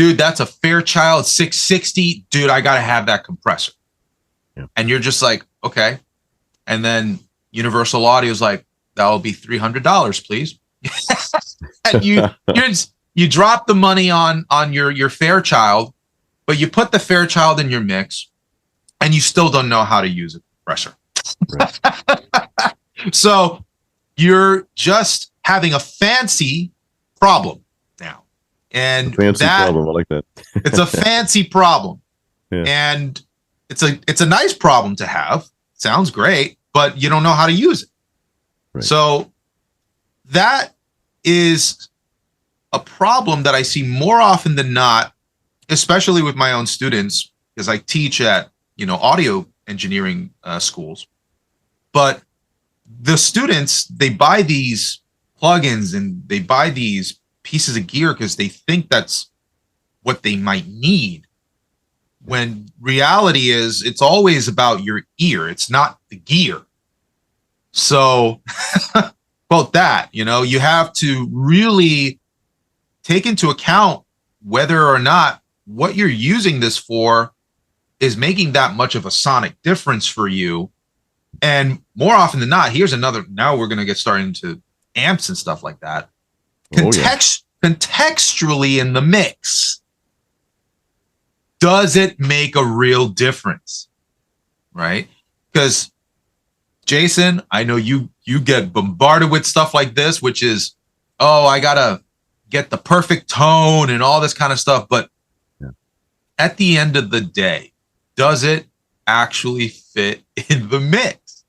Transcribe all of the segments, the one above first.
dude, that's a Fairchild 660. Dude, I got to have that compressor. Yeah. And you're just like, okay. And then Universal Audio is like, that'll be $300, please. And you drop the money on your Fairchild, but you put the Fairchild in your mix, and you still don't know how to use a compressor. Right. So you're just having a fancy problem now, and Fancy problem. I like that. It's a fancy problem, Yeah. and it's a nice problem to have. Sounds great, but you don't know how to use it. Right. So that is a problem that I see more often than not, especially with my own students, because I teach at audio engineering schools. But the students, they buy these plugins and they buy these pieces of gear because they think that's what they might need. When reality is, it's always about your ear. It's not the gear. So about that, you have to really take into account whether or not what you're using this for is making that much of a sonic difference for you. And more often than not, here's another, now we're going to get started into amps and stuff like that. Contextually in the mix, does it make a real difference? Right? Because Jason, I know you get bombarded with stuff like this, which is, oh, I gotta get the perfect tone and all this kind of stuff. But at the end of the day, does it actually fit in the mix?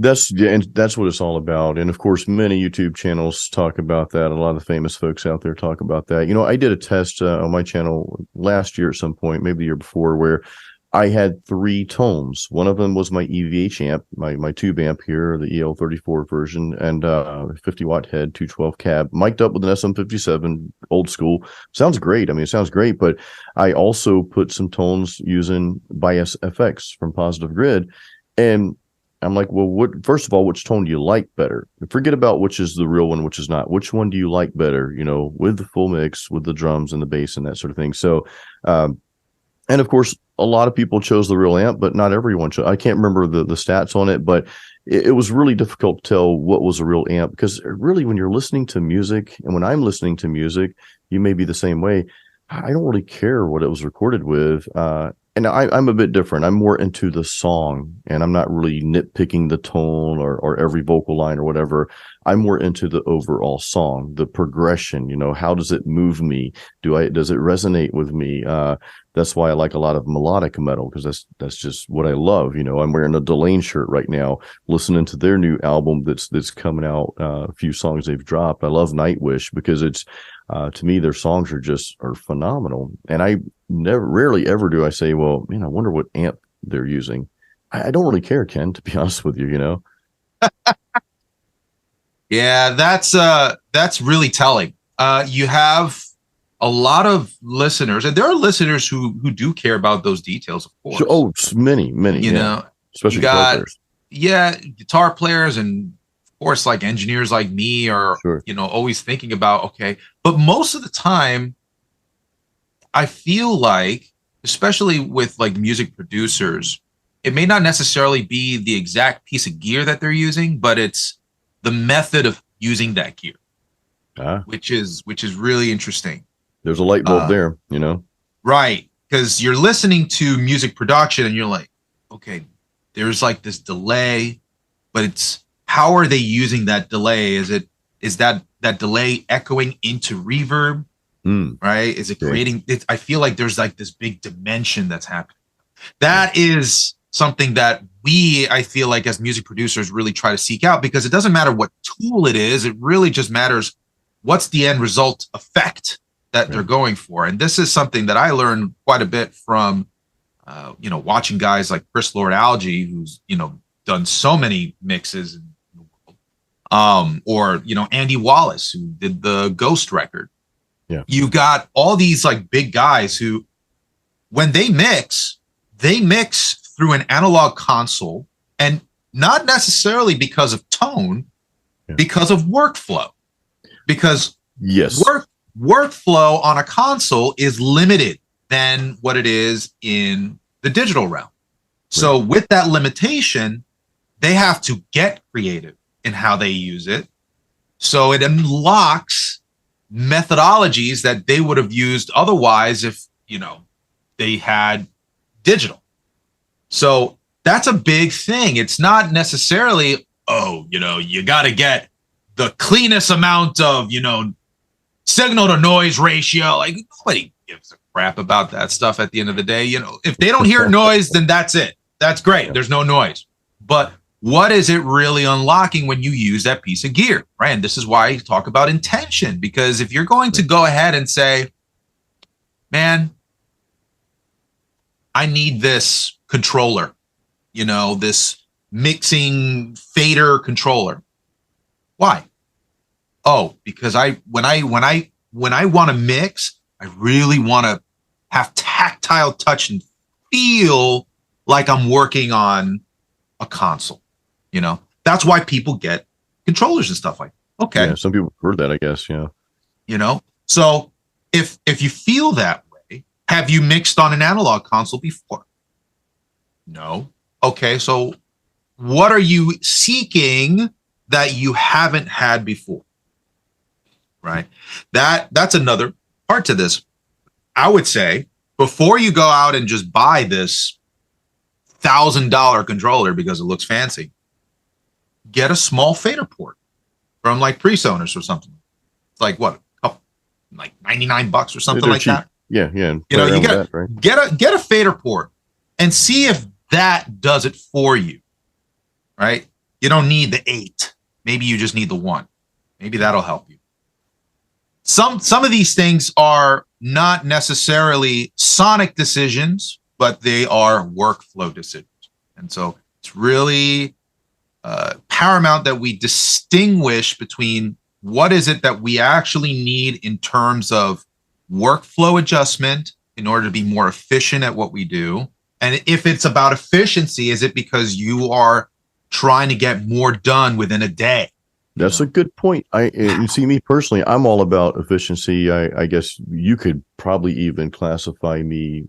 And that's what it's all about. And of course, many YouTube channels talk about that. A lot of the famous folks out there talk about that. I did a test on my channel last year at some point, maybe the year before, where I had 3 tones. One of them was my EVH amp, my tube amp here, the EL34 version, and 50-watt head, 212 cab, mic'd up with an SM57, old school. Sounds great. I mean, it sounds great, but I also put some tones using Bias FX from Positive Grid. And I'm like, well, first of all, which tone do you like better? Forget about which is the real one, which is not. Which one do you like better, with the full mix, with the drums and the bass and that sort of thing. So, and of course, a lot of people chose the real amp, but not everyone chose. I can't remember the stats on it, but it was really difficult to tell what was a real amp, because really when you're listening to music, and when I'm listening to music, you may be the same way. I don't really care what it was recorded with. And I'm a bit different. I'm more into the song, and I'm not really nitpicking the tone or every vocal line or whatever. I'm more into the overall song, the progression. How does it move me? Does it resonate with me? That's why I like a lot of melodic metal, because that's just what I love. I'm wearing a Delane shirt right now, listening to their new album that's coming out. A few songs they've dropped. I love Nightwish because it's to me their songs are phenomenal, and I rarely ever do I say, well, I wonder what amp they're using. I don't really care, Ken, to be honest with you. Yeah, that's really telling. You have a lot of listeners, and there are listeners who do care about those details, of course. Oh, many, especially guitar players. Yeah, guitar players, and of course, like engineers like me are, sure. Always thinking about, okay. But most of the time, I feel like, especially with like music producers, it may not necessarily be the exact piece of gear that they're using, but it's the method of using that gear, which is really interesting. There's a light bulb there, Right. Because you're listening to music production and you're like, okay, there's like this delay, but it's, how are they using that delay? Is that delay echoing into reverb? Right? Is it creating it? I feel like there's like this big dimension that's happening. That is something that I feel like as music producers really try to seek out, because it doesn't matter what tool it is. It really just matters what's the end result effect that they're going for. And this is something that I learned quite a bit from, watching guys like Chris Lord-Alge, who's, done so many mixes in the world. Or, Andy Wallace, who did the Ghost record. Yeah. You've got all these like big guys who, when they mix through an analog console, and not necessarily because of tone, because of workflow. Because workflow on a console is limited than what it is in the digital realm. So with that limitation, they have to get creative in how they use it. So it unlocks methodologies that they would have used otherwise if, they had digital. So that's a big thing. It's not necessarily, you got to get the cleanest amount of, signal to noise ratio. Like, nobody gives a crap about that stuff at the end of the day. If they don't hear noise, then that's it. That's great. There's no noise. But what is it really unlocking when you use that piece of gear, right? And this is why I talk about intention, because if you're going to go ahead and say, man, I need this controller, this mixing fader controller. Why? Oh, because when I want to mix, I really want to have tactile touch and feel like I'm working on a console. That's why people get controllers and stuff like that. Okay. Yeah, some people prefer that, I guess. Yeah. So if you feel that way, have you mixed on an analog console before? No. Okay. So what are you seeking that you haven't had before? Right. That's another part to this. I would say before you go out and just buy this $1,000 controller because it looks fancy, get a small fader port from like PreSonus or something. It's like what, like $99 or something like cheap. that. Yeah. You get a fader port and see if that does it for you. Right? You don't need the 8. Maybe you just need the 1. Maybe that'll help you. Some of these things are not necessarily sonic decisions, but they are workflow decisions. And so it's really paramount that we distinguish between what is it that we actually need in terms of workflow adjustment in order to be more efficient at what we do. And if it's about efficiency, is it because you are trying to get more done within a day? That's a good point. You see, me personally, I'm all about efficiency. I guess you could probably even classify me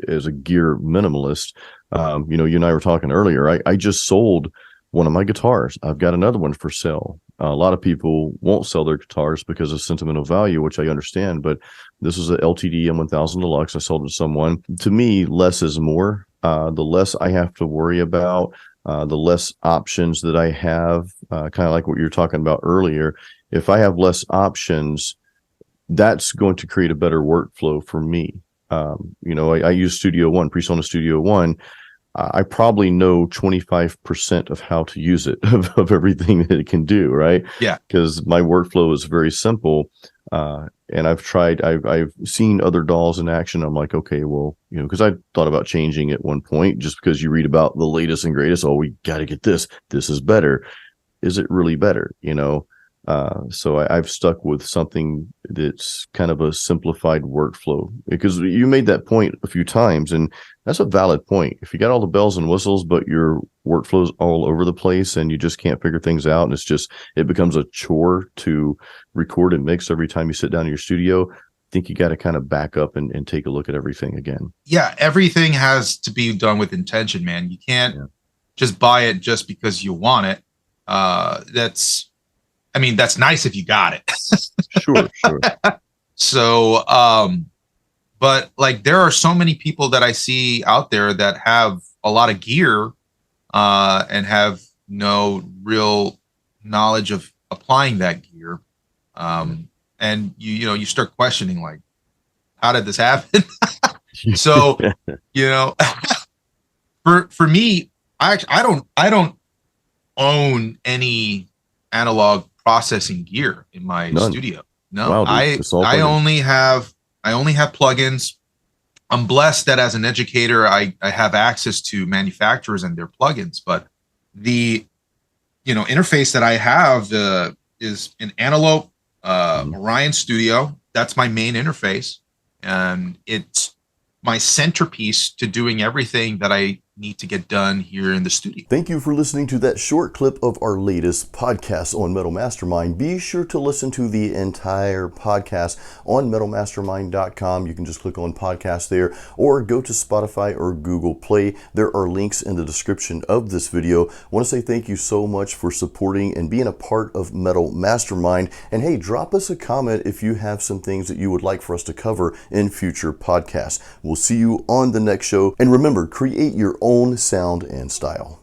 as a gear minimalist. You and I were talking earlier. I just sold one of my guitars. I've got another one for sale. A lot of people won't sell their guitars because of sentimental value, which I understand. But this is a LTD M1000 Deluxe. I sold it to someone. To me, less is more. The less I have to worry about, the less options that I have, kind of like what you were talking about earlier. If I have less options, that's going to create a better workflow for me. I use Studio One, PreSonus Studio One. I probably know 25% of how to use it, of everything that it can do, right? Yeah. Because my workflow is very simple. And I've seen other dolls in action. I'm like, okay, well, because I thought about changing at one point, just because you read about the latest and greatest. Oh, we got to get this. This is better. Is it really better? So I've stuck with something that's kind of a simplified workflow, because you made that point a few times, and that's a valid point. If you got all the bells and whistles, but your workflow's all over the place and you just can't figure things out, and it becomes a chore to record and mix every time you sit down in your studio, I think you got to kind of back up and take a look at everything again. Yeah, everything has to be done with intention, man. You can't just buy it just because you want it. That's nice if you got it. Sure. So, but like there are so many people that I see out there that have a lot of gear and have no real knowledge of applying that gear. And you start questioning, like, how did this happen? So, for me, I don't own any analog processing gear in my studio. No, wow, I only have plugins. I'm blessed that as an educator, I have access to manufacturers and their plugins, but the interface that I have is an Antelope Orion Studio. That's my main interface, and it's my centerpiece to doing everything that I need to get done here in the studio. Thank you for listening to that short clip of our latest podcast on Metal Mastermind. Be sure to listen to the entire podcast on metalmastermind.com. You can just click on podcast there or go to Spotify or Google Play. There are links in the description of this video. I want to say thank you so much for supporting and being a part of Metal Mastermind. And hey, drop us a comment if you have some things that you would like for us to cover in future podcasts. We'll see you on the next show. And remember, create your own sound and style.